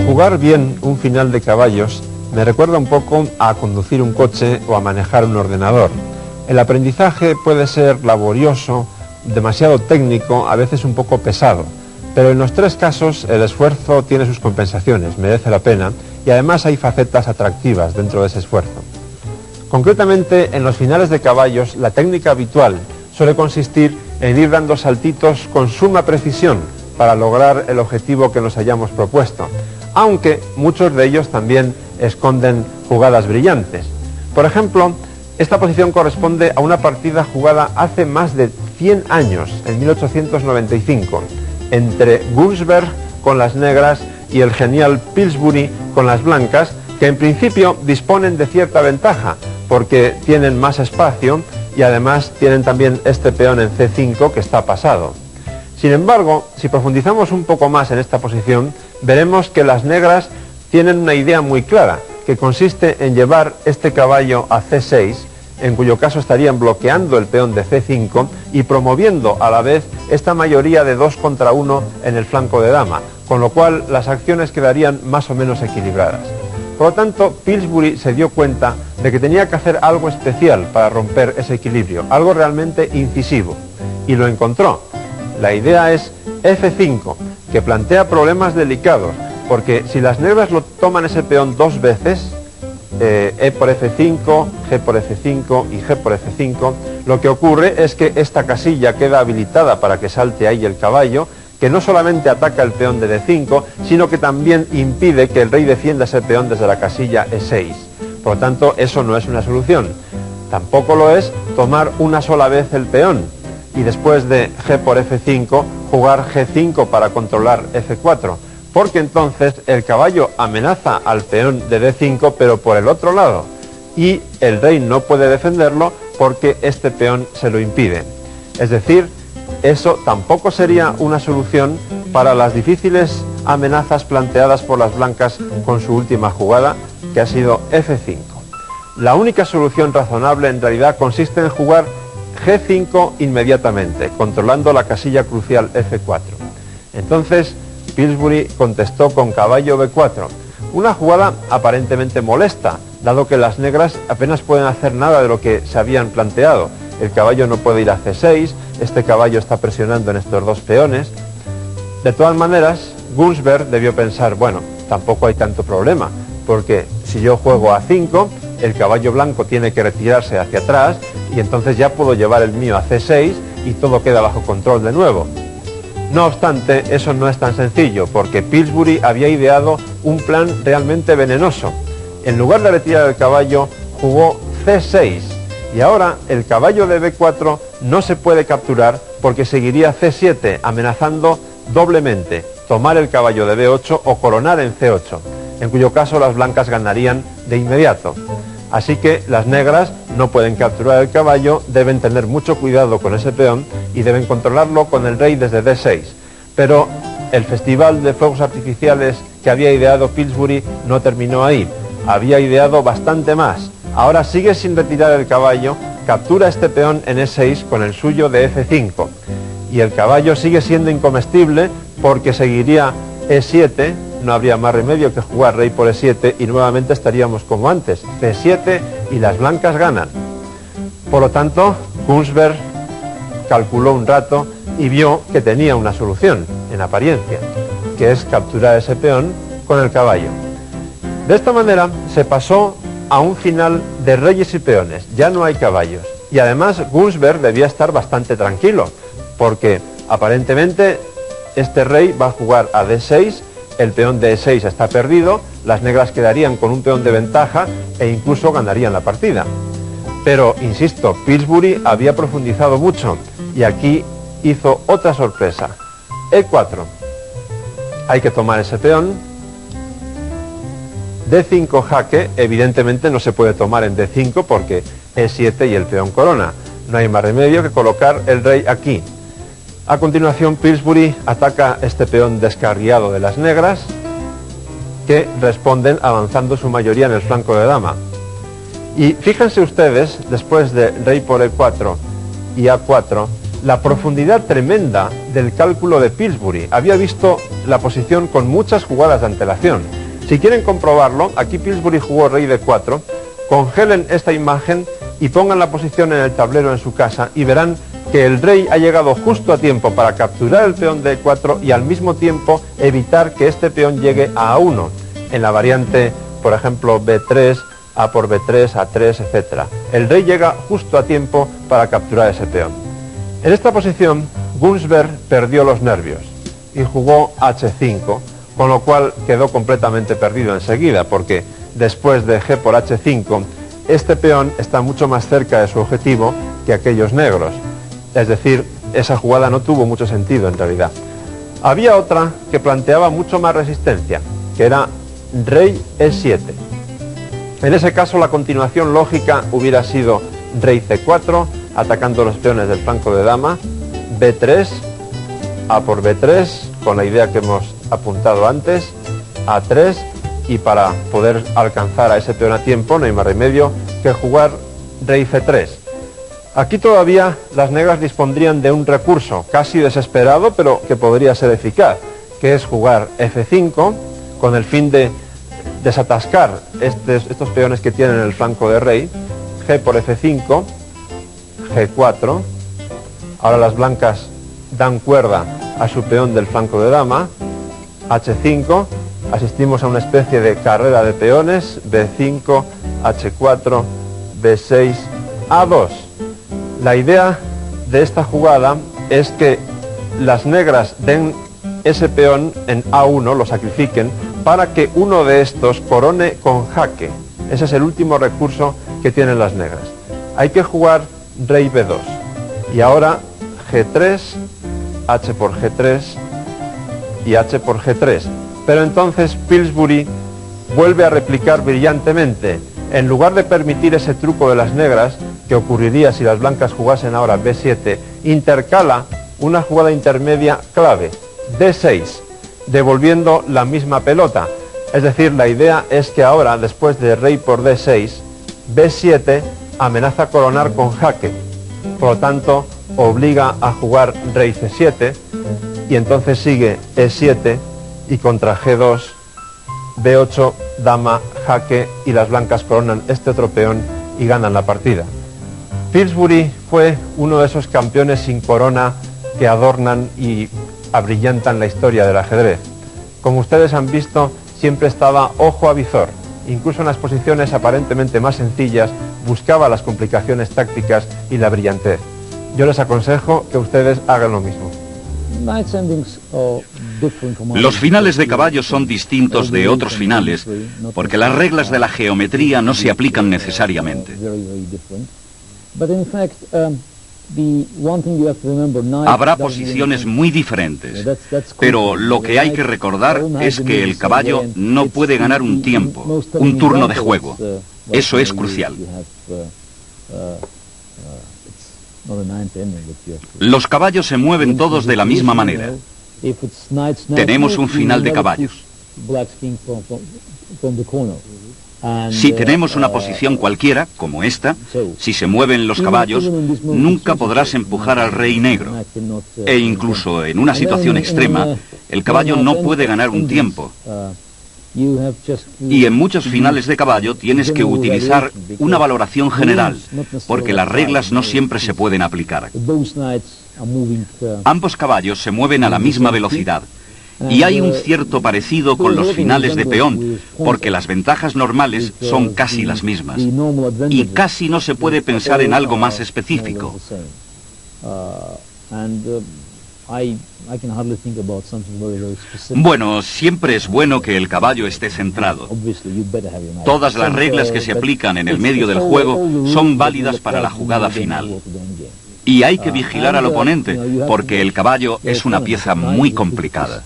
Jugar bien un final de caballos me recuerda un poco a conducir un coche o a manejar un ordenador. El aprendizaje puede ser laborioso, demasiado técnico, a veces un poco pesado, pero en los tres casos el esfuerzo tiene sus compensaciones, merece la pena, y además hay facetas atractivas dentro de ese esfuerzo. Concretamente, en los finales de caballos, la técnica habitual suele consistir en ir dando saltitos con suma precisión para lograr el objetivo que nos hayamos propuesto, aunque muchos de ellos también esconden jugadas brillantes. Por ejemplo, esta posición corresponde a una partida jugada hace más de 100 años, en 1895, entre Gunsberg con las negras y el genial Pillsbury con las blancas, que en principio disponen de cierta ventaja, porque tienen más espacio y además tienen también este peón en C5 que está pasado. Sin embargo, si profundizamos un poco más en esta posición, veremos que las negras tienen una idea muy clara, que consiste en llevar este caballo a C6, en cuyo caso estarían bloqueando el peón de C5 y promoviendo a la vez esta mayoría de 2 contra 1 en el flanco de dama, con lo cual las acciones quedarían más o menos equilibradas. Por lo tanto, Pillsbury se dio cuenta de que tenía que hacer algo especial para romper ese equilibrio, algo realmente incisivo, y lo encontró. La idea es F5, que plantea problemas delicados, porque si las negras lo toman ese peón dos veces, E por F5, G por F5 y G por F5, lo que ocurre es que esta casilla queda habilitada para que salte ahí el caballo, que no solamente ataca el peón de D5, sino que también impide que el rey defienda ese peón desde la casilla E6. Por lo tanto, eso no es una solución. Tampoco lo es tomar una sola vez el peón y después de G por F5 jugar G5 para controlar F4, porque entonces el caballo amenaza al peón de D5 pero por el otro lado, y el rey no puede defenderlo porque este peón se lo impide. Es decir, eso tampoco sería una solución para las difíciles amenazas planteadas por las blancas con su última jugada, que ha sido F5. La única solución razonable en realidad consiste en jugar G5 inmediatamente, controlando la casilla crucial F4. Entonces, Pillsbury contestó con caballo B4, una jugada aparentemente molesta, dado que las negras apenas pueden hacer nada de lo que se habían planteado. El caballo no puede ir a C6, este caballo está presionando en estos dos peones. De todas maneras, Gunsberg debió pensar, bueno, tampoco hay tanto problema, porque si yo juego a 5, el caballo blanco tiene que retirarse hacia atrás y entonces ya puedo llevar el mío a C6 y todo queda bajo control de nuevo. No obstante, eso no es tan sencillo, porque Pillsbury había ideado un plan realmente venenoso. En lugar de retirar el caballo, jugó C6, y ahora el caballo de B4 no se puede capturar porque seguiría C7, amenazando doblemente tomar el caballo de B8 o coronar en C8, en cuyo caso las blancas ganarían de inmediato. Así que las negras no pueden capturar el caballo, deben tener mucho cuidado con ese peón y deben controlarlo con el rey desde D6. Pero el festival de fuegos artificiales que había ideado Pillsbury no terminó ahí, había ideado bastante más. Ahora sigue sin retirar el caballo, captura este peón en E6 con el suyo de F5. Y el caballo sigue siendo incomestible porque seguiría E7, no habría más remedio que jugar rey por E7 y nuevamente estaríamos como antes, C7 y las blancas ganan. Por lo tanto, Gunsberg calculó un rato y vio que tenía una solución, en apariencia, que es capturar ese peón con el caballo. De esta manera se pasó a un final de reyes y peones, ya no hay caballos. Y además Gunsberg debía estar bastante tranquilo, porque aparentemente este rey va a jugar a D6, el peón de E6 está perdido, las negras quedarían con un peón de ventaja e incluso ganarían la partida. Pero, insisto, Pillsbury había profundizado mucho y aquí hizo otra sorpresa. E4. Hay que tomar ese peón. D5 jaque, evidentemente no se puede tomar en D5 porque E7 y el peón corona. No hay más remedio que colocar el rey aquí. A continuación, Pillsbury ataca este peón descarriado de las negras, que responden avanzando su mayoría en el flanco de dama. Y fíjense ustedes, después de rey por E4 y A4, la profundidad tremenda del cálculo de Pillsbury. Había visto la posición con muchas jugadas de antelación. Si quieren comprobarlo, aquí Pillsbury jugó rey d4, congelen esta imagen y pongan la posición en el tablero en su casa y verán que el rey ha llegado justo a tiempo para capturar el peón d4 y al mismo tiempo evitar que este peón llegue a A1, en la variante, por ejemplo, b3, A por b3, A3, etc. El rey llega justo a tiempo para capturar ese peón. En esta posición, Gunsberg perdió los nervios y jugó h5, con lo cual quedó completamente perdido enseguida, porque después de g por h5, este peón está mucho más cerca de su objetivo que aquellos negros. Es decir, esa jugada no tuvo mucho sentido en realidad. Había otra que planteaba mucho más resistencia, que era rey e7. En ese caso la continuación lógica hubiera sido rey c4, atacando los peones del flanco de dama, b3, a por b3, con la idea que hemos apuntado antes, a3, y para poder alcanzar a ese peón a tiempo no hay más remedio que jugar rey c3. Aquí todavía las negras dispondrían de un recurso casi desesperado, pero que podría ser eficaz, que es jugar f5 con el fin de desatascar estos peones que tienen el flanco de rey, g por f5, g4, ahora las blancas dan cuerda a su peón del flanco de dama, h5, asistimos a una especie de carrera de peones, b5, h4, b6, a2. La idea de esta jugada es que las negras den ese peón en a1, lo sacrifiquen, para que uno de estos corone con jaque. Ese es el último recurso que tienen las negras. Hay que jugar rey b2. Y ahora g3, h por g3 y h por g3. Pero entonces Pillsbury vuelve a replicar brillantemente. En lugar de permitir ese truco de las negras, que ocurriría si las blancas jugasen ahora b7, intercala una jugada intermedia clave, d6, devolviendo la misma pelota. Es decir, la idea es que ahora, después de rey por d6, b7 amenaza coronar con jaque. Por lo tanto, obliga a jugar rey c7 y entonces sigue e7 y contra g2, b8, dama, jaque y las blancas coronan este otro peón y ganan la partida. Pillsbury fue uno de esos campeones sin corona que adornan y abrillantan la historia del ajedrez. Como ustedes han visto, siempre estaba ojo a visor. Incluso en las posiciones aparentemente más sencillas, buscaba las complicaciones tácticas y la brillantez. Yo les aconsejo que ustedes hagan lo mismo. Los finales de caballo son distintos de otros finales porque las reglas de la geometría no se aplican necesariamente. Habrá posiciones muy diferentes, pero lo que hay que recordar es que el caballo no puede ganar un tiempo, un turno de juego. Eso es crucial. Los caballos se mueven todos de la misma manera. Tenemos un final de caballos. Si tenemos una posición cualquiera, como esta, si se mueven los caballos, nunca podrás empujar al rey negro. E incluso en una situación extrema, el caballo no puede ganar un tiempo. Y en muchos finales de caballo tienes que utilizar una valoración general, porque las reglas no siempre se pueden aplicar. Ambos caballos se mueven a la misma velocidad. Y hay un cierto parecido con los finales de peón, porque las ventajas normales son casi las mismas. Y casi no se puede pensar en algo más específico. Bueno, siempre es bueno que el caballo esté centrado. Todas las reglas que se aplican en el medio del juego son válidas para la jugada final. Y hay que vigilar al oponente, porque el caballo es una pieza muy complicada.